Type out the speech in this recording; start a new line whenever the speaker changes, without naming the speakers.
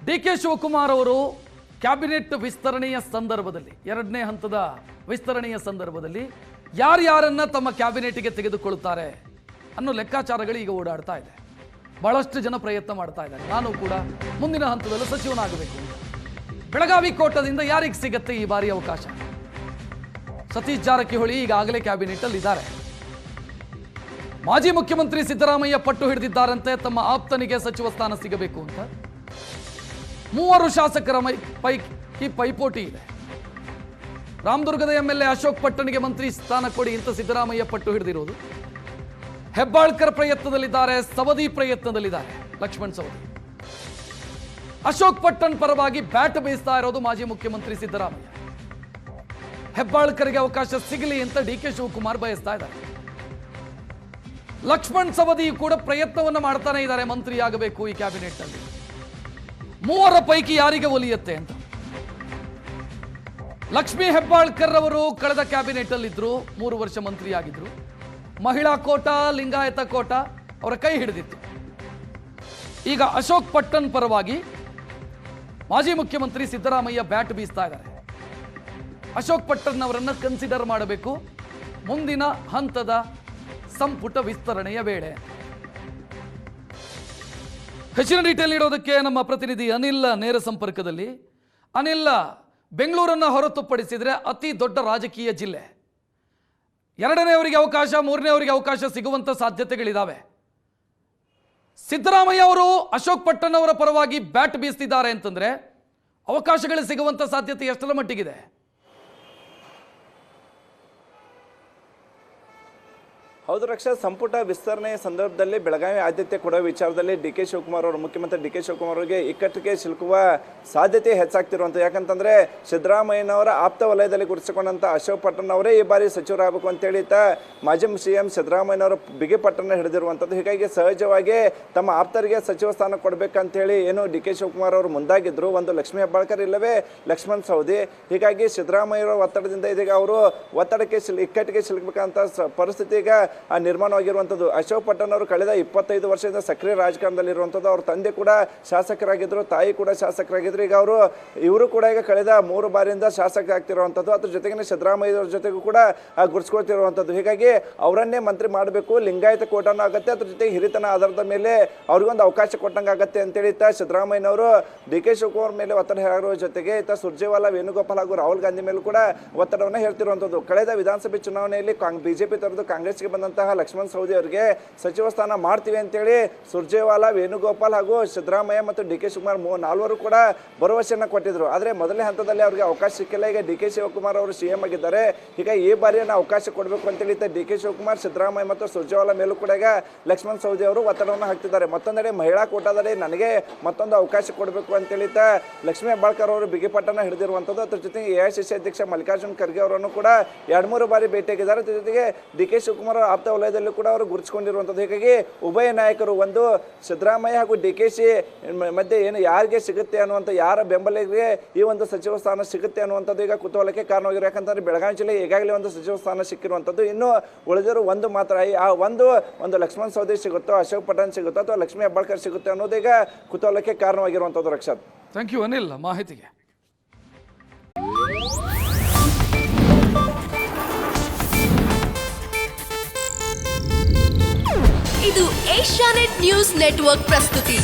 ಡಿ.ಕೆ. ಶಿವಕುಮಾರ್ ಅವರು ಕ್ಯಾಬಿನೆಟ್ ವಿಸ್ತರಣೆಯ ಸಂದರ್ಭದಲ್ಲಿ, ಎರಡನೇ ಹಂತದ ವಿಸ್ತರಣೆಯ ಸಂದರ್ಭದಲ್ಲಿ ಯಾರ್ಯಾರನ್ನ ತಮ್ಮ ಕ್ಯಾಬಿನೆಟ್ಗೆ ತೆಗೆದುಕೊಳ್ಳುತ್ತಾರೆ ಅನ್ನೋ ಲೆಕ್ಕಾಚಾರಗಳು ಈಗ ಓಡಾಡ್ತಾ ಇದೆ. ಬಹಳಷ್ಟು ಜನ ಪ್ರಯತ್ನ ಮಾಡ್ತಾ ಇದ್ದಾರೆ. ನಾನು ಕೂಡ ಮುಂದಿನ ಹಂತದಲ್ಲಿ ಸಚಿವನಾಗಬೇಕು ಅಂತ. ಬೆಳಗಾವಿ ಕೋಟದಿಂದ ಯಾರಿಗೆ ಸಿಗತ್ತೆ ಈ ಬಾರಿ ಅವಕಾಶ? ಸತೀಶ್ ಜಾರಕಿಹೊಳಿ ಈಗಾಗಲೇ ಕ್ಯಾಬಿನೆಟ್ ಅಲ್ಲಿ ಇದ್ದಾರೆ. ಮಾಜಿ ಮುಖ್ಯಮಂತ್ರಿ ಸಿದ್ದರಾಮಯ್ಯ ಪಟ್ಟು ಹಿಡಿದಿದ್ದಾರಂತೆ ತಮ್ಮ ಆಪ್ತನಿಗೆ ಸಚಿವ ಸ್ಥಾನ ಸಿಗಬೇಕು ಅಂತ. 3 ಶಾಸಕರ ಪೈಕಿ ಪೈಪೋಟಿ ಇದೆ. ರಾಮದುರ್ಗದ ಎಂಎಲ್ಎ ಅಶೋಕ್ ಪಟ್ಟಣ್ಗೆ ಮಂತ್ರಿ ಸ್ಥಾನ ಕೊಡಿ ಅಂತ ಸಿದ್ದರಾಮಯ್ಯ ಪಟ್ಟು ಹಿಡಿದಿರೋದು. ಹೆಬ್ಬಾಳ್ಕರ್ ಪ್ರಯತ್ನದಲ್ಲಿದ್ದಾರೆ, ಸವದಿ ಪ್ರಯತ್ನದಲ್ಲಿದ್ದಾರೆ, ಲಕ್ಷ್ಮಣ್ ಸವದಿ. ಅಶೋಕ್ ಪಟ್ಟಣ್ ಪರವಾಗಿ ಬ್ಯಾಟ್ ಬೀಸ್ತಾ ಇರೋದು ಮಾಜಿ ಮುಖ್ಯಮಂತ್ರಿ ಸಿದ್ದರಾಮಯ್ಯ. ಹೆಬ್ಬಾಳ್ಕರ್ಗೆ ಅವಕಾಶ ಸಿಗಲಿ ಅಂತ ಡಿ.ಕೆ. ಶಿವಕುಮಾರ್ ಬಯಸ್ತಾ ಇದ್ದಾರೆ. ಲಕ್ಷ್ಮಣ್ ಸವದಿ ಕೂಡ ಪ್ರಯತ್ನವನ್ನ ಮಾಡ್ತಾನೆ ಇದ್ದಾರೆ, ಮಂತ್ರಿ ಆಗಬೇಕು ಈ ಕ್ಯಾಬಿನೆಟ್ ಅಲ್ಲಿ. 3 ಪೈಕಿ ಯಾರಿಗೆ ಒಲಿಯುತ್ತೆ ಅಂತ. ಲಕ್ಷ್ಮೀ ಹೆಬ್ಬಾಳ್ಕರ್ ಅವರು ಕಳೆದ ಕ್ಯಾಬಿನೆಟ್ ಅಲ್ಲಿ ಇದ್ರು, 3 ವರ್ಷ ಮಂತ್ರಿ ಆಗಿದ್ರು. ಮಹಿಳಾ ಕೋಟ, ಲಿಂಗಾಯತ ಕೋಟ ಅವರ ಕೈ ಹಿಡಿದಿತ್ತು. ಈಗ ಅಶೋಕ್ ಪಟ್ಟಣ್ ಪರವಾಗಿ ಮಾಜಿ ಮುಖ್ಯಮಂತ್ರಿ ಸಿದ್ದರಾಮಯ್ಯ ಬ್ಯಾಟ್ ಬೀಸ್ತಾ ಇದ್ದಾರೆ. ಅಶೋಕ್ ಪಟ್ಟಣ್ ಅವರನ್ನ ಕನ್ಸಿಡರ್ ಮಾಡಬೇಕು ಮುಂದಿನ ಹಂತದ ಸಂಪುಟ ವಿಸ್ತರಣೆಯ ವೇಳೆ. ಹೆಚ್ಚಿನ ಡೀಟೇಲ್ ನೀಡೋದಕ್ಕೆ ನಮ್ಮ ಪ್ರತಿನಿಧಿ ಅನಿಲ್ ನೇರ ಸಂಪರ್ಕದಲ್ಲಿ. ಅನಿಲ್, ಬೆಂಗಳೂರನ್ನು ಹೊರತುಪಡಿಸಿದರೆ ಅತಿ ದೊಡ್ಡ ರಾಜಕೀಯ ಜಿಲ್ಲೆ. 2ನೇವರಿಗೆ ಅವಕಾಶ, 3ನೇವರಿಗೆ ಅವಕಾಶ ಸಿಗುವಂತ ಸಾಧ್ಯತೆಗಳಿದಾವೆ. ಸಿದ್ದರಾಮಯ್ಯ ಅವರು ಅಶೋಕ್ ಪಟ್ಟಣ್ ಅವರ ಪರವಾಗಿ ಬ್ಯಾಟ್ ಬೀಸ್ತಿದ್ದಾರೆ ಅಂತಂದ್ರೆ ಅವಕಾಶಗಳು ಸಿಗುವಂತ ಸಾಧ್ಯತೆ ಎಷ್ಟರ ಮಟ್ಟಿಗಿದೆ?
ಹೌದು ರಕ್ಷಾ, ಸಂಪುಟ ವಿಸ್ತರಣೆಯ ಸಂದರ್ಭದಲ್ಲಿ ಬೆಳಗಾವಿ ಆದ್ಯತೆ ಕೊಡುವ ವಿಚಾರದಲ್ಲಿ ಡಿ.ಕೆ. ಶಿವಕುಮಾರ್ ಅವರು, ಮುಖ್ಯಮಂತ್ರಿ ಡಿ.ಕೆ. ಶಿವಕುಮಾರ್ ಅವರಿಗೆ ಇಕ್ಕಟ್ಟಿಗೆ ಸಿಲುಕುವ ಸಾಧ್ಯತೆ ಹೆಚ್ಚಾಗ್ತಿರುವಂಥ. ಯಾಕಂತಂದ್ರೆ ಸಿದ್ದರಾಮಯ್ಯನವರ ಆಪ್ತ ವಲಯದಲ್ಲಿ ಗುರುತಿಸಿಕೊಂಡಂಥ ಅಶೋಕ್ ಪಟ್ಟಣ್ ಅವರೇ ಈ ಬಾರಿ ಸಚಿವರಾಗಬೇಕು ಅಂತೇಳಿ ಮಾಜಿ CM ಸಿದ್ದರಾಮಯ್ಯನವರು ಬಿಗಿ ಪಟ್ಟಣ ಹಿಡಿದಿರುವಂಥದ್ದು. ಹೀಗಾಗಿ ಸಹಜವಾಗಿ ತಮ್ಮ ಆಪ್ತರಿಗೆ ಸಚಿವ ಸ್ಥಾನ ಕೊಡಬೇಕಂತೇಳಿ ಏನು ಡಿ.ಕೆ. ಶಿವಕುಮಾರ್ ಅವರು ಮುಂದಾಗಿದ್ರು. ಒಂದು ಲಕ್ಷ್ಮೀ ಹೆಬ್ಬಾಳ್ಕರ್ ಇಲ್ಲವೇ ಲಕ್ಷ್ಮಣ್ ಸವದಿ. ಹೀಗಾಗಿ ಸಿದ್ದರಾಮಯ್ಯರ ಒತ್ತಡದಿಂದ ಇದೀಗ ಅವರು ಒತ್ತಡಕ್ಕೆ ಇಕ್ಕಟ್ಟಿಗೆ ಸಿಲುಕಬೇಕಂತ ಪರಿಸ್ಥಿತಿ ಈಗ ನಿರ್ಮಾಣವಾಗಿರುವಂಥದ್ದು. ಅಶೋಕ್ ಪಟ್ಟಣ್ ಅವರು ಕಳೆದ 25 ವರ್ಷದಿಂದ ಸಕ್ರಿಯ ರಾಜಕಾರಣದಲ್ಲಿರುವಂಥದ್ದು. ಅವ್ರ ತಂದೆ ಕೂಡ ಶಾಸಕರಾಗಿದ್ದರು, ತಾಯಿ ಕೂಡ ಶಾಸಕರಾಗಿದ್ರು. ಈಗ ಇವರು ಕೂಡ ಈಗ ಕಳೆದ 3 ಬಾರಿಯಿಂದ ಶಾಸಕ ಆಗ್ತಿರುವಂಥದ್ದು. ಅದ್ರ ಜೊತೆಗೆ ಸಿದ್ದರಾಮಯ್ಯವ್ರ ಜೊತೆಗೂ ಕೂಡ ಗುರುತಿಸ್ಕೊಳ್ತಿರುವಂಥದ್ದು. ಹೀಗಾಗಿ ಅವರನ್ನೇ ಮಂತ್ರಿ ಮಾಡಬೇಕು, ಲಿಂಗಾಯತ ಕೋಟನೂ ಆಗುತ್ತೆ, ಅದ್ರ ಜೊತೆಗೆ ಹಿರಿತನ ಆಧಾರದ ಮೇಲೆ ಅವ್ರಿಗೊಂದು ಅವಕಾಶ ಕೊಟ್ಟಂಗೆ ಆಗುತ್ತೆ ಅಂತೇಳಿ ಸಿದ್ದರಾಮಯ್ಯನವರು ಡಿ.ಕೆ. ಶಿವಕುಮಾರ್ ಮೇಲೆ ಒತ್ತಡ ಹೇರುವ ಜೊತೆಗೆ ಸುರ್ಜೇವಾಲಾ, ವೇಣುಗೋಪಾಲ್ ಹಾಗೂ ರಾಹುಲ್ ಗಾಂಧಿ ಮೇಲೂ ಕೂಡ ಒತ್ತಡವನ್ನು ಹೇಳ್ತಿರುವಂಥದ್ದು. ಕಳೆದ ವಿಧಾನಸಭೆ ಚುನಾವಣೆಯಲ್ಲಿ ಬಿಜೆಪಿ ತೊರೆದು ಕಾಂಗ್ರೆಸ್ಗೆ ಬಂದಂತಹ ಲಕ್ಷ್ಮಣ್ ಸವದಿ ಅವರಿಗೆ ಸಚಿವ ಸ್ಥಾನ ಮಾಡ್ತೀವಿ ಅಂತೇಳಿ ಸುರ್ಜೇವಾಲಾ, ವೇಣುಗೋಪಾಲ್ ಹಾಗೂ ಸಿದ್ದರಾಮಯ್ಯ ಮತ್ತು ಡಿ.ಕೆ. ಶಿವಕುಮಾರ್ 4 ಕೂಡ ಭರವಸೆಯನ್ನು ಕೊಟ್ಟಿದ್ರು. ಆದರೆ ಮೊದಲನೇ ಹಂತದಲ್ಲಿ ಅವರಿಗೆ ಅವಕಾಶ ಸಿಕ್ಕಿಲ್ಲ. ಈಗ ಡಿ.ಕೆ. ಶಿವಕುಮಾರ್ ಅವರು CM ಆಗಿದ್ದಾರೆ. ಈಗ ಈ ಬಾರಿಯನ್ನು ಅವಕಾಶ ಕೊಡಬೇಕು ಅಂತೇಳಿ ಡಿ.ಕೆ. ಶಿವಕುಮಾರ್, ಸಿದ್ದರಾಮಯ್ಯ ಮತ್ತು ಸುರ್ಜೇವಾಲಾ ಮೇಲೂ ಕೂಡ ಈಗ ಲಕ್ಷ್ಮಣ್ ಸವದಿ ಅವರು ಒತ್ತಡವನ್ನು ಹಾಕ್ತಿದ್ದಾರೆ. ಮತ್ತೊಂದೆಡೆ ಮಹಿಳಾ ಕೋಟಾದಲ್ಲಿ ನನಗೆ ಮತ್ತೊಂದು ಅವಕಾಶ ಕೊಡಬೇಕು ಅಂತೇಳಿ ಲಕ್ಷ್ಮೀ ಹೆಬ್ಬಾಳ್ಕರ್ ಅವರು ಬಿಗಿಪಟ್ಟನ್ನು ಹಿಡಿದಿರುವಂಥದ್ದು. ಅದ್ರ ಜೊತೆಗೆ AICC ಅಧ್ಯಕ್ಷ ಮಲ್ಲಿಕಾರ್ಜುನ್ ಖರ್ಗೆ ಅವರನ್ನು ಕೂಡ 2-3 ಬಾರಿ ಭೇಟಿಯಾಗಿದ್ದಾರೆ. ಅದ್ರ ಜೊತೆಗೆ ಡಿ.ಕೆ. ಶಿವಕುಮಾರ್ ಆಪ್ತ ವಲಯದಲ್ಲೂ ಕೂಡ ಅವರು ಗುರುತಿಸಿಕೊಂಡಿರುವಂಥದ್ದು. ಹೀಗಾಗಿ ಉಭಯ ನಾಯಕರು, ಒಂದು ಸಿದ್ದರಾಮಯ್ಯ ಹಾಗೂ DKC ಮಧ್ಯೆ ಏನು ಯಾರಿಗೆ ಸಿಗುತ್ತೆ ಅನ್ನುವಂಥ, ಯಾರ ಬೆಂಬಲಿಗರಿಗೆ ಈ ಒಂದು ಸಚಿವ ಸ್ಥಾನ ಸಿಗುತ್ತೆ ಅನ್ನುವಂಥದ್ದು ಈಗ ಕುತೂಹಲಕ್ಕೆ ಕಾರಣವಾಗಿರೋ. ಯಾಕಂತಂದ್ರೆ ಬೆಳಗಾವಿ ಜಿಲ್ಲೆ ಈಗಾಗಲೇ ಒಂದು ಸಚಿವ ಸ್ಥಾನ ಸಿಕ್ಕಿರುವಂಥದ್ದು. ಇನ್ನು ಉಳಿದಿರೋ ಒಂದು ಮಾತ್ರ, ಆ ಒಂದು ಲಕ್ಷ್ಮಣ್ ಸವದಿ ಸಿಗುತ್ತೋ, ಅಶೋಕ್ ಪಟ್ಟಣ್ ಸಿಗುತ್ತೋ ಅಥವಾ ಲಕ್ಷ್ಮೀ ಹೆಬ್ಬಾಳ್ಕರ್ ಸಿಗುತ್ತೆ ಅನ್ನೋದು ಈಗ ಕುತೂಹಲಕ್ಕೆ ಕಾರಣವಾಗಿರುವಂಥದ್ದು. ರಕ್ಷಾತ್,
ಥ್ಯಾಂಕ್ ಯು ಅನಿಲ್ ಮಾಹಿತಿಗೆ.
ಇದು ಏಷ್ಯಾನೆಟ್ ನ್ಯೂಸ್ ನೆಟ್ವರ್ಕ್ ಪ್ರಸ್ತುತಿ.